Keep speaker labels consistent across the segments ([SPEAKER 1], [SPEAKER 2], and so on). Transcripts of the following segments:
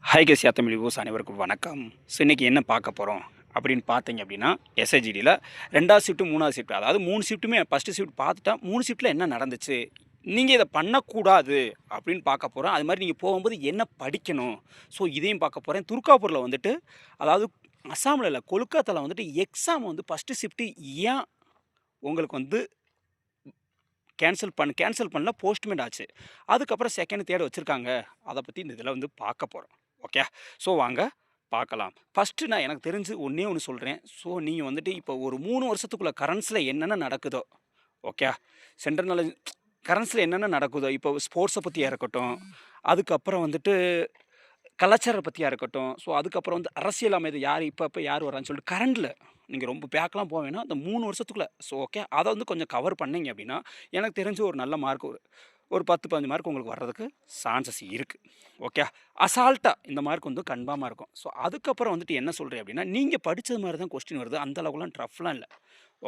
[SPEAKER 1] High Kezia Tamil views அனைவருக்கும் வணக்கம். So இன்றைக்கி என்ன பார்க்க போகிறோம் அப்படின்னு பார்த்தீங்க அப்படின்னா, எஸ்ஐஜிடியில் 2வது ஷிஃப்ட்டு 3வது ஷிஃப்ட், அதாவது 3 ஷிஃப்ட்டுமே ஃபஸ்ட்டு ஷிஃப்ட் பார்த்துட்டா 3 ஷிஃப்ட்டில் என்ன நடந்துச்சு, நீங்கள் இதை பண்ணக்கூடாது அப்படின்னு பார்க்க போகிறோம். அது மாதிரி நீங்கள் போகும்போது என்ன படிக்கணும், ஸோ இதையும் பார்க்க போகிறேன். துர்காப்பூரில் வந்துட்டு, அதாவது அஸ்ஸாமில் இல்லை, கொல்கத்தாவில் வந்துட்டு எக்ஸாம் வந்து ஃபஸ்ட்டு ஷிஃப்ட்டு ஏன் உங்களுக்கு வந்து கேன்சல் பண்ணல, போஸ்ட்மெண்ட் ஆச்சு. அதுக்கப்புறம் 2ண்ட், 3ர்டு வச்சுருக்காங்க. அதை பற்றி இந்த இதில் வந்து பார்க்க போகிறோம். ஓகே, ஸோ வாங்க பார்க்கலாம். ஃபஸ்ட்டு நான் எனக்கு தெரிஞ்சு ஒன்றே ஒன்று சொல்கிறேன். ஸோ நீங்கள் வந்துட்டு இப்போ ஒரு 3 வருஷத்துக்குள்ள கரண்ட்ஸில் என்னென்ன நடக்குதோ, ஓகே, சென்ட்ரல் நாலேஜ் கரண்ட்ஸில் என்னென்ன நடக்குதோ, இப்போ ஸ்போர்ட்ஸை பற்றியா இருக்கட்டும், அதுக்கப்புறம் வந்துட்டு கலாச்சாரத்தை பற்றியா இருக்கட்டும், ஸோ அதுக்கப்புறம் வந்து அரசியல் அமைதி யார் இப்போ யார் வரான்னு சொல்லிட்டு கரண்டில் நீங்கள் ரொம்ப பேக்லாம் போக வேணாம். அந்த 3 வருஷத்துக்குள்ள ஸோ ஓகே, அதை வந்து கொஞ்சம் கவர் பண்ணீங்க அப்படின்னா, எனக்கு தெரிஞ்சு ஒரு நல்ல மார்க் ஒரு 10, 15 மார்க் உங்களுக்கு வர்றதுக்கு சான்சஸ் இருக்குது. ஓகே, அசால்ட்டாக இந்த மார்க் வந்து கன்ஃபார்மாக இருக்கும். ஸோ அதுக்கப்புறம் வந்துட்டு என்ன சொல்கிறேன் அப்படின்னா, நீங்கள் படித்தது மாதிரி தான் கொஸ்டின் வருது. அந்த அளவுக்குலாம் டஃப்லாம் இல்லை.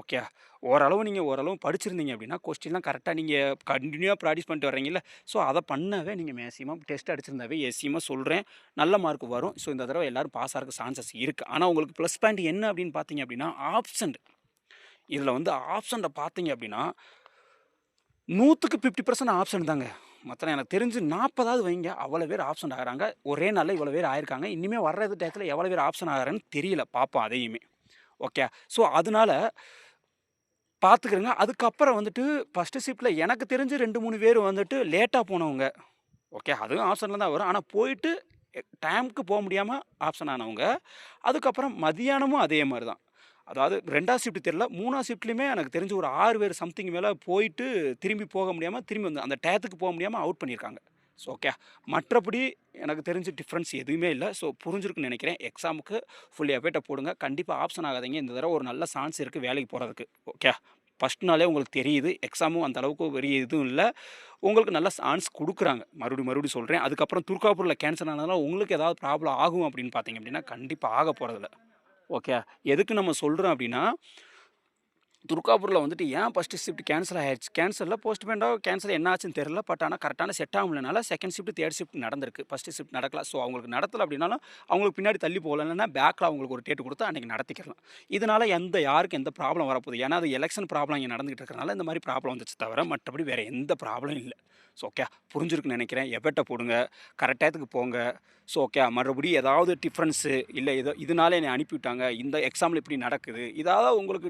[SPEAKER 1] ஓகே, ஓரளவு படிச்சிருந்தீங்க அப்படின்னா, கொஸ்டின்லாம் கரெக்டாக நீங்கள் கண்டினியூவாக ப்ராக்டிஸ் பண்ணிட்டு வர்றீங்கல்ல, ஸோ அதை பண்ணவே நீங்கள் மேக்ஸிமம் டெஸ்ட் அடிச்சிருந்தாவே எஸ்சியமாக சொல்கிறேன் நல்ல மார்க் வரும். ஸோ இந்த தடவை எல்லோரும் பாஸ் ஆகிறதுக்கு சான்சஸ் இருக்குது. ஆனால் உங்களுக்கு ப்ளஸ் பாயிண்ட் என்ன அப்படின்னு பார்த்தீங்க அப்படின்னா, ஆப்ஷன். இதில் வந்து ஆப்ஷனை பார்த்தீங்க அப்படின்னா 100க்கு 50% ஆப்ஷன் தாங்க. மொத்தம் எனக்கு தெரிஞ்சு 40வது வைங்க, அவ்வளோ பேர் ஆப்ஷன் ஆகிறாங்க. ஒரே நாளில் இவ்வளோ பேர் ஆயிருக்காங்க. இனிமேல் வர்ற டயத்தில் எவ்வளோ பேர் ஆப்ஷன் ஆகிறான்னு தெரியல, பார்ப்போம் அதையுமே. ஓகே, ஸோ அதனால பார்த்துக்கிறங்க. அதுக்கப்புறம் வந்துட்டு ஃபஸ்ட்டு ஷிஃப்ட்டில் எனக்கு தெரிஞ்சு 2, 3 பேர் வந்துட்டு லேட்டாக போனவங்க. ஓகே, அதுவும் ஆப்ஷனில் தான் வரும். ஆனால் போயிட்டு டைமுக்கு போக முடியாமல் ஆப்ஷன் ஆனவங்க. அதுக்கப்புறம் மதியானமும் அதே மாதிரி தான். அதாவது 2வது ஷிஃப்ட் தெரியல, 3வது ஷிஃப்ட்லேயுமே எனக்கு தெரிஞ்சு ஒரு 6 பேர் சம்திங் மேலே போயிட்டு திரும்பி போக முடியாமல், திரும்பி வந்து அந்த டயத்துக்கு போக முடியாமல் அவுட் பண்ணியிருக்காங்க. ஸோ ஓகே, மற்றபடி எனக்கு தெரிஞ்சு டிஃப்ரென்ஸ் எதுவுமே இல்லை. ஸோ புரிஞ்சிருக்குன்னு நினைக்கிறேன். எக்ஸாமுக்கு ஃபுல் எஃபர்ட்டை போடுங்க. கண்டிப்பாக ஆப்ஷன் ஆகாதீங்க. இந்த தடவை ஒரு நல்ல சான்ஸ் இருக்குது வேலைக்கு போகிறதுக்கு. ஓகே, ஃபஸ்ட் நாளே உங்களுக்கு தெரியுது. எக்ஸாமும் அந்த அளவுக்கு பெரிய எதுவும் இல்லை. உங்களுக்கு நல்ல சான்ஸ் கொடுக்குறாங்க. மறுபடியும் சொல்கிறேன். அதுக்கப்புறம் துர்காப்பூரில் கேன்சல் ஆனதுனால உங்களுக்கு ஏதாவது ப்ராப்ளம் ஆகும் அப்படின்னு பார்த்தீங்க அப்படின்னா, கண்டிப்பாக ஆக போகிறதில்ல. ஓகே, எதுக்கு நம்ம சொல்கிறோம் அப்படின்னா, துர்காப்பூரில் வந்துட்டு ஏன் ஃபஸ்ட்டு ஷிஃப்ட் கேன்சல் ஆயிடுச்சு, கேன்சலில் போஸ்ட்பெண்டாக கேன்சல் என்ன ஆச்சுன்னு தெரில. பட் ஆனால் கரெக்டான செட் ஆகலனால 2ண்ட் ஷிஃப்ட் 3ர்ட் ஷிஃப்ட் நடந்திருக்கு. ஃபஸ்ட்டு ஷிஃப்ட் நடக்கலாம். ஸோ அவங்களுக்கு நடத்தலை அப்படின்னாலும் அவங்களுக்கு பின்னாடி தள்ளி போகல, இல்லைன்னா பேக்கில் அவங்களுக்கு ஒரு டேட் கொடுத்து அன்றைக்கி நடத்திக்கலாம். இதனால் யாருக்கும் எந்த ப்ராப்ளம் வரப்போகுது, ஏன்னா அது எலெக்ஷன் ப்ராப்ளம் இங்கே நடந்துகிட்டு இருக்கிறனால இந்த மாதிரி ப்ராப்ளம் வந்துச்சு தவிர மற்றபடி வேறு எந்த ப்ராப்ளம் இல்லை. ஸோ ஓகே, புரிஞ்சிருக்குன்னு நினைக்கிறேன். எஃபர்ட்டை போடுங்க, கரெக்ட் டயத்துக்கு போங்க. ஸோ ஓகே, மறுபடியும் ஏதாவது டிஃப்ரென்ஸு இல்லை இதனால என்னை அனுப்பிவிட்டாங்க, இந்த எக்ஸாமில் இப்படி நடக்குது, இதாவது உங்களுக்கு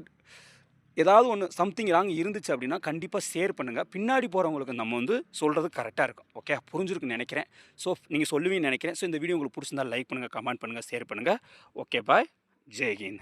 [SPEAKER 1] ஏதாவது ஒன்று சம்திங் ராங் இருந்துச்சு அப்படின்னா கண்டிப்பாக ஷேர் பண்ணுங்கள். பின்னாடி போகிறவங்களுக்கு நம்ம வந்து சொல்கிறது கரெக்டாக இருக்கும். ஓகே, புரிஞ்சிருக்குன்னு நினைக்கிறேன். ஸோ நீங்கள் சொல்லுவீங்கன்னு நினைக்கிறேன். ஸோ இந்த வீடியோ உங்களுக்கு பிடிச்சிருந்தா லைக் பண்ணுங்கள், கமெண்ட் பண்ணுங்கள், ஷேர் பண்ணுங்கள். ஓகே, பாய், ஜெய் ஹிந்த்.